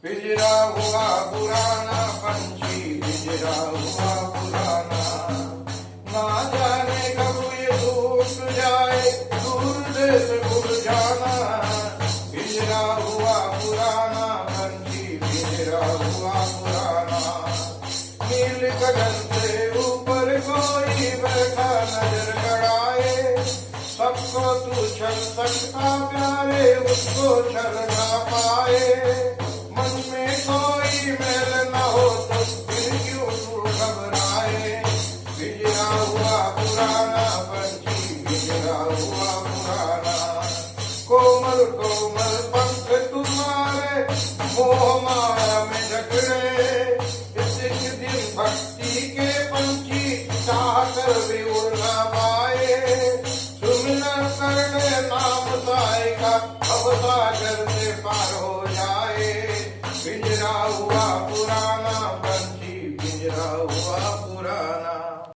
पिंजरा हुआ पुराना पंछी, पिंजरा हुआ पुराना, ना जाने कब ये टूट जाए, दूर देश भूल जाना। पिंजरा हुआ पुराना पंछी, पिंजरा हुआ पुराना, नील गगन से ऊपर कोई बैठा नजर गड़ाए, सबको तू छल सकता प्यारे, उसको छल ना पाए। मन में कोई मैल न हो तो फिर क्यों तू घबराए। पिंजरा हुआ पुराना पंछी, पिंजरा हुआ पुराना, कोमल कोमल पंख तुम्हारे मोह माया में जकड़े। इस दिन भक्ति के पंछी चाह कर भी उड़ ना पाए। सुमिरन करने नाम साई का अब सागर से पार हो जाए। पिंजरा हुआ पुराना पंछी, पिंजरा हुआ पुराना।